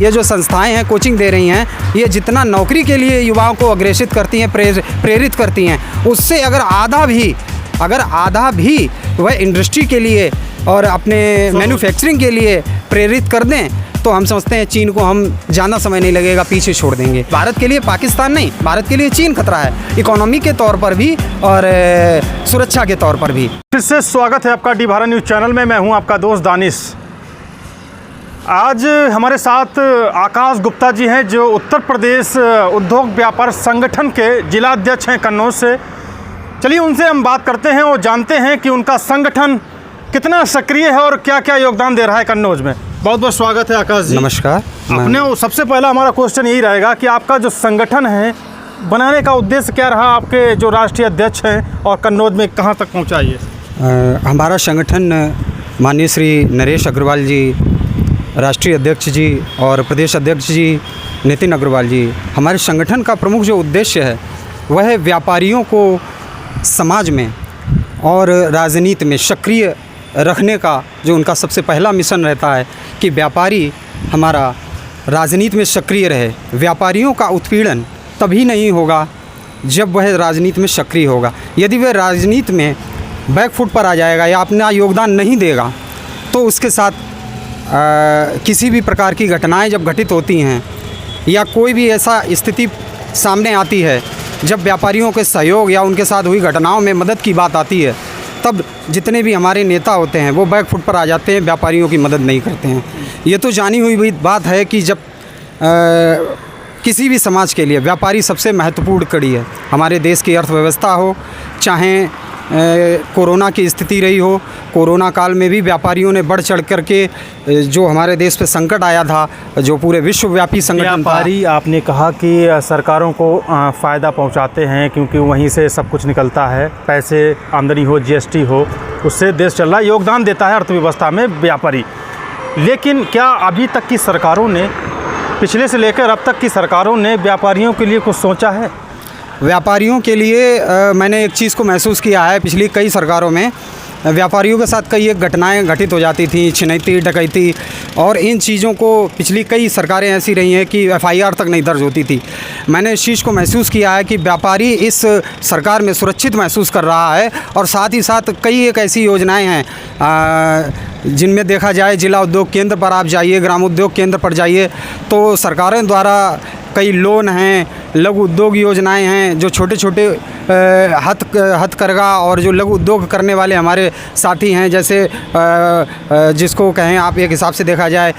ये जो संस्थाएं हैं कोचिंग दे रही हैं, ये जितना नौकरी के लिए युवाओं को अग्रेसित करती हैं, प्रेरित करती हैं, उससे अगर आधा भी वह इंडस्ट्री के लिए और अपने मैन्युफैक्चरिंग के लिए प्रेरित कर दें तो हम समझते हैं चीन को हम ज़्यादा समय नहीं लगेगा पीछे छोड़ देंगे। भारत के लिए पाकिस्तान नहीं, भारत के लिए चीन खतरा है, इकोनॉमी के तौर पर भी और सुरक्षा के तौर पर भी। फिर से स्वागत है आपका डी भारत न्यूज़ चैनल में। मैं हूं आपका दोस्त दानिश। आज हमारे साथ आकाश गुप्ता जी हैं जो उत्तर प्रदेश उद्योग व्यापार संगठन के जिला अध्यक्ष हैं कन्नौज से। चलिए उनसे हम बात करते हैं और जानते हैं कि उनका संगठन कितना सक्रिय है और क्या क्या योगदान दे रहा है कन्नौज में। बहुत बहुत स्वागत है आकाश जी। नमस्कार। अपने सबसे पहला हमारा क्वेश्चन यही रहेगा कि आपका जो संगठन है बनाने का उद्देश्य क्या रहा, आपके जो राष्ट्रीय अध्यक्ष हैं, और कन्नौज में कहाँ तक पहुँचा ये? हमारा संगठन माननीय श्री नरेश अग्रवाल जी राष्ट्रीय अध्यक्ष जी और प्रदेश अध्यक्ष जी नितिन अग्रवाल जी, हमारे संगठन का प्रमुख जो उद्देश्य है वह है व्यापारियों को समाज में और राजनीति में सक्रिय रखने का। जो उनका सबसे पहला मिशन रहता है कि व्यापारी हमारा राजनीति में सक्रिय रहे। व्यापारियों का उत्पीड़न तभी नहीं होगा जब वह राजनीति में सक्रिय होगा। यदि वह राजनीति में बैकफुट पर आ जाएगा या अपना योगदान नहीं देगा तो उसके साथ किसी भी प्रकार की घटनाएं जब घटित होती हैं या कोई भी ऐसा स्थिति सामने आती है जब व्यापारियों के सहयोग या उनके साथ हुई घटनाओं में मदद की बात आती है, तब जितने भी हमारे नेता होते हैं वो बैकफुट पर आ जाते हैं, व्यापारियों की मदद नहीं करते हैं। ये तो जानी हुई बात है कि जब किसी भी समाज के लिए व्यापारी सबसे महत्वपूर्ण कड़ी है। हमारे देश की अर्थव्यवस्था हो, चाहे कोरोना की स्थिति रही हो, कोरोना काल में भी व्यापारियों ने बढ़ चढ़ करके जो हमारे देश पे संकट आया था, जो पूरे विश्वव्यापी संगठन था। व्यापारी आपने कहा कि सरकारों को फ़ायदा पहुंचाते हैं क्योंकि वहीं से सब कुछ निकलता है, पैसे आमदनी हो, जीएसटी हो, उससे देश चल रहा है, योगदान देता है अर्थव्यवस्था में व्यापारी। लेकिन क्या अभी तक की सरकारों ने, पिछले से लेकर अब तक की सरकारों ने व्यापारियों के लिए कुछ सोचा है? व्यापारियों के लिए मैंने एक चीज़ को महसूस किया है, पिछली कई सरकारों में व्यापारियों के साथ कई एक घटनाएं घटित हो जाती थी, छिनैती, डकैती, और इन चीज़ों को पिछली कई सरकारें ऐसी रही हैं कि एफआईआर तक नहीं दर्ज होती थी। मैंने इस चीज़ को महसूस किया है कि व्यापारी इस सरकार में सुरक्षित महसूस कर रहा है। और साथ ही साथ कई एक ऐसी योजनाएं हैं जिनमें देखा जाए, जिला उद्योग केंद्र पर आप जाइए, ग्राम उद्योग केंद्र पर जाइए तो सरकारों द्वारा कई लोन हैं, लघु उद्योग योजनाएं हैं, जो छोटे छोटे हथकरघा और जो लघु उद्योग करने वाले हमारे साथी हैं, जैसे जिसको कहें आप एक हिसाब से देखा जाए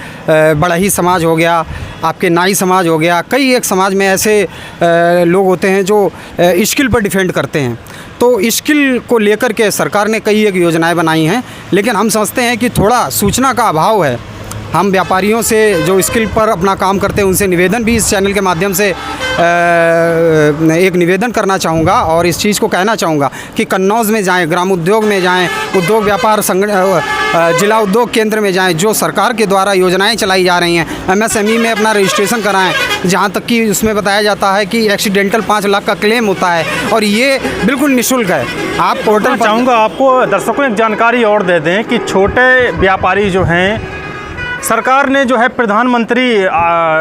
बड़ही समाज हो गया, आपके नाई समाज हो गया, कई एक समाज में ऐसे लोग होते हैं जो स्किल पर डिपेंड करते हैं। तो स्किल को लेकर के सरकार ने कई एक योजनाएं बनाई हैं, लेकिन हम समझते हैं कि थोड़ा सूचना का अभाव है। हम व्यापारियों से जो स्किल पर अपना काम करते हैं उनसे निवेदन भी इस चैनल के माध्यम से एक निवेदन करना चाहूँगा और इस चीज़ को कहना चाहूँगा कि कन्नौज में जाएं, ग्राम उद्योग में जाएं, उद्योग व्यापार जिला उद्योग केंद्र में जाएं, जो सरकार के द्वारा योजनाएं चलाई जा रही हैं, एमएसएमई में अपना रजिस्ट्रेशन कराएं, जहां तक कि उसमें बताया जाता है कि एक्सीडेंटल 5 लाख का क्लेम होता है और ये बिल्कुल निःशुल्क है। आप पोर्टल पर चाहूँगा आपको दर्शकों एक जानकारी और दे दें कि छोटे व्यापारी जो हैं, सरकार ने जो है प्रधानमंत्री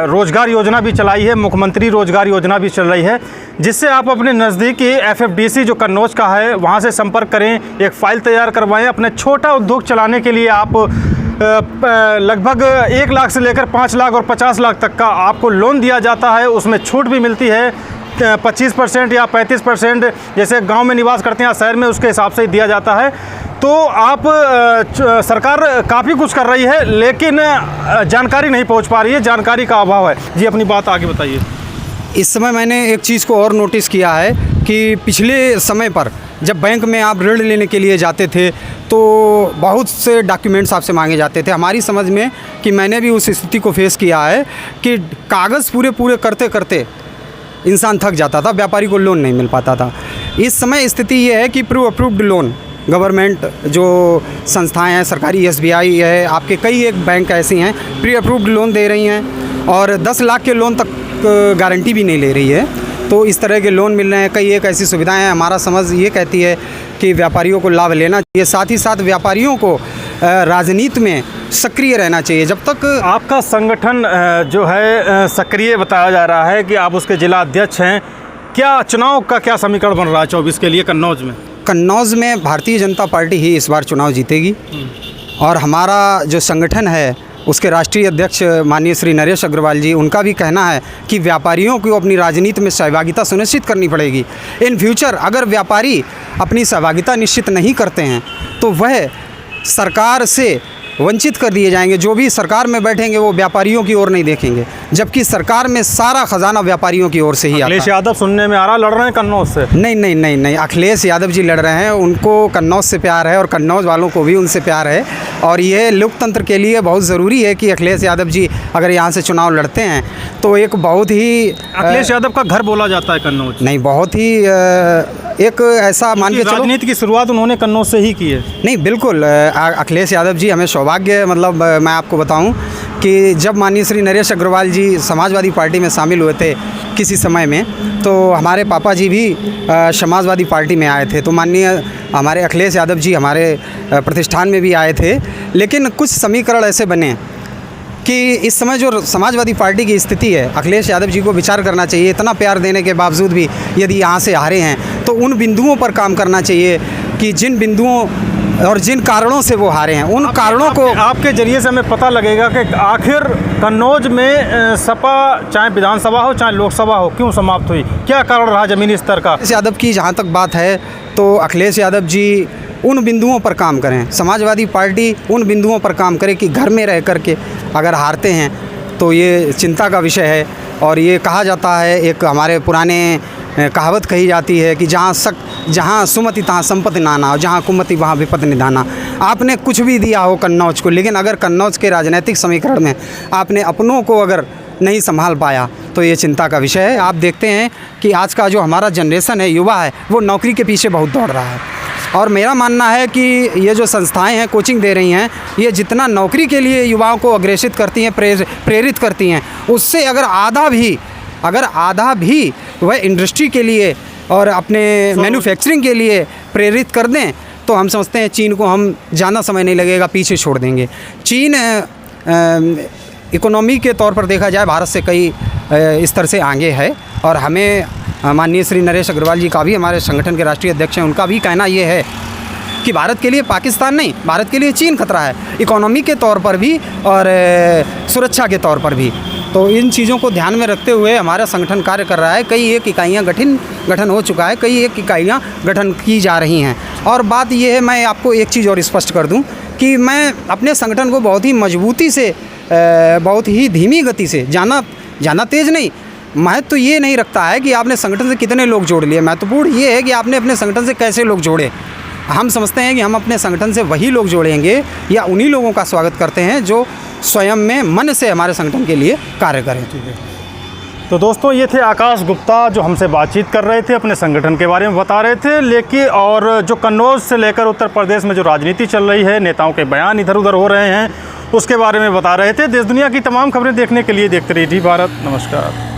रोजगार योजना भी चलाई है, मुख्यमंत्री रोजगार योजना भी चल रही है, जिससे आप अपने नज़दीकी एफएफडीसी जो कन्नौज का है वहां से संपर्क करें, एक फ़ाइल तैयार करवाएं। अपने छोटा उद्योग चलाने के लिए आप लगभग 1 लाख से लेकर 5 लाख और 50 लाख तक का आपको लोन दिया जाता है। उसमें छूट भी मिलती है 25% या 35%, जैसे गांव में निवास करते हैं या शहर में, उसके हिसाब से दिया जाता है। तो आप सरकार काफ़ी कुछ कर रही है लेकिन जानकारी नहीं पहुंच पा रही है, जानकारी का अभाव है। जी अपनी बात आगे बताइए। इस समय मैंने एक चीज़ को और नोटिस किया है कि पिछले समय पर जब बैंक में आप ऋण लेने के लिए जाते थे तो बहुत से डॉक्यूमेंट्स आपसे मांगे जाते थे। हमारी समझ में कि मैंने भी उस स्थिति को फेस किया है कि कागज़ पूरे करते करते इंसान थक जाता था, व्यापारी को लोन नहीं मिल पाता था। इस समय स्थिति ये है कि प्री अप्रूव्ड लोन गवर्नमेंट जो संस्थाएं हैं, सरकारी एसबीआई है, आपके कई एक बैंक ऐसी हैं प्री अप्रूव्ड लोन दे रही हैं और 10 लाख के लोन तक गारंटी भी नहीं ले रही है। तो इस तरह के लोन मिल रहे हैं, कई एक ऐसी सुविधाएं हैं। हमारा समझ ये कहती है कि व्यापारियों को लाभ लेना चाहिए। साथ ही साथ व्यापारियों को राजनीति में सक्रिय रहना चाहिए। जब तक आपका संगठन जो है सक्रिय बताया जा रहा है कि आप उसके जिला अध्यक्ष हैं, क्या चुनाव का क्या समीकरण बन रहा है 24 के लिए कन्नौज में? कन्नौज में भारतीय जनता पार्टी ही इस बार चुनाव जीतेगी और हमारा जो संगठन है उसके राष्ट्रीय अध्यक्ष माननीय श्री नरेश अग्रवाल जी, उनका भी कहना है कि व्यापारियों को अपनी राजनीति में सहभागिता सुनिश्चित करनी पड़ेगी। इन फ्यूचर अगर व्यापारी अपनी सहभागिता निश्चित नहीं करते हैं तो वह सरकार से वंचित कर दिए जाएंगे। जो भी सरकार में बैठेंगे वो व्यापारियों की ओर नहीं देखेंगे, जबकि सरकार में सारा खजाना व्यापारियों की ओर से ही आता है। अखिलेश यादव सुनने में आ रहा लड़ रहे हैं कन्नौज से? नहीं नहीं नहीं नहीं, अखिलेश यादव जी लड़ रहे हैं, उनको कन्नौज से प्यार है और कन्नौज वालों को भी उनसे प्यार है। और ये लोकतंत्र के लिए बहुत ज़रूरी है कि अखिलेश यादव जी अगर यहाँ से चुनाव लड़ते हैं तो एक बहुत ही अखिलेश यादव का घर बोला जाता है कन्नौज। नहीं, बहुत ही एक ऐसा मान के चलो, राजनीति की शुरुआत उन्होंने कन्नौज से ही की है। नहीं बिल्कुल, अखिलेश यादव जी हमें सौभाग्य, मतलब मैं आपको बताऊं कि जब माननीय श्री नरेश अग्रवाल जी समाजवादी पार्टी में शामिल हुए थे किसी समय में, तो हमारे पापा जी भी समाजवादी पार्टी में आए थे। तो माननीय हमारे अखिलेश यादव जी हमारे प्रतिष्ठान में भी आए थे। लेकिन कुछ समीकरण ऐसे बने कि इस समय जो समाजवादी पार्टी की स्थिति है, अखिलेश यादव जी को विचार करना चाहिए। इतना प्यार देने के बावजूद भी यदि यहाँ से हारे हैं तो उन बिंदुओं पर काम करना चाहिए कि जिन बिंदुओं और जिन कारणों से वो हारे हैं, उन कारणों को आपके जरिए से हमें पता लगेगा कि आखिर कन्नौज में सपा चाहे विधानसभा हो चाहे लोकसभा हो क्यों समाप्त हुई, क्या कारण रहा ज़मीनी स्तर का? अखिलेश यादव की जहाँ तक बात है तो अखिलेश यादव जी उन बिंदुओं पर काम करें, समाजवादी पार्टी उन बिंदुओं पर काम करे कि घर में रह कर के अगर हारते हैं तो ये चिंता का विषय है। और ये कहा जाता है, एक हमारे पुराने कहावत कही जाती है कि जहाँ सुमति तहाँ संपत्ति नाना और जहाँ कुमति वहाँ विपत्ति निधाना। आपने कुछ भी दिया हो कन्नौज को, लेकिन अगर कन्नौज के राजनीतिक समीकरण में आपने अपनों को अगर नहीं संभाल पाया तो ये चिंता का विषय है। आप देखते हैं कि आज का जो हमारा जनरेशन है, युवा है, वो नौकरी के पीछे बहुत दौड़ रहा है। और मेरा मानना है कि ये जो संस्थाएं हैं कोचिंग दे रही हैं, ये जितना नौकरी के लिए युवाओं को अग्रेसित करती हैं, प्रेरित करती हैं, उससे अगर आधा भी वह इंडस्ट्री के लिए और अपने मैन्युफैक्चरिंग के लिए प्रेरित कर दें तो हम समझते हैं चीन को हम ज़्यादा समय नहीं लगेगा पीछे छोड़ देंगे। चीन इकोनॉमी के तौर पर देखा जाए भारत से कई स्तर से आगे है। और हमें माननीय श्री नरेश अग्रवाल जी का भी, हमारे संगठन के राष्ट्रीय अध्यक्ष हैं, उनका भी कहना ये है कि भारत के लिए पाकिस्तान नहीं, भारत के लिए चीन खतरा है, इकोनॉमी के तौर पर भी और सुरक्षा के तौर पर भी। तो इन चीज़ों को ध्यान में रखते हुए हमारा संगठन कार्य कर रहा है। कई एक इकाइयाँ गठन हो चुका है, कई एक इकाइयाँ गठन की जा रही हैं। और बात ये है, मैं आपको एक चीज़ और स्पष्ट कर दूं कि मैं अपने संगठन को बहुत ही मजबूती से, बहुत ही धीमी गति से, ज़्यादा तेज़ नहीं, महत्व तो ये नहीं रखता है कि आपने संगठन से कितने लोग जोड़ लिए, महत्वपूर्ण ये है कि आपने अपने संगठन से कैसे लोग जोड़े। हम समझते हैं कि हम अपने संगठन से वही लोग जोड़ेंगे या उन्हीं लोगों का स्वागत करते हैं जो स्वयं में मन से हमारे संगठन के लिए कार्य करें। तो दोस्तों, ये थे आकाश गुप्ता जो हमसे बातचीत कर रहे थे, अपने संगठन के बारे में बता रहे थे। लेकिन और जो कन्नौज से लेकर उत्तर प्रदेश में जो राजनीति चल रही है, नेताओं के बयान इधर उधर हो रहे हैं, उसके बारे में बता रहे थे। देश दुनिया की तमाम खबरें देखने के लिए देखते रहिए भारत। नमस्कार।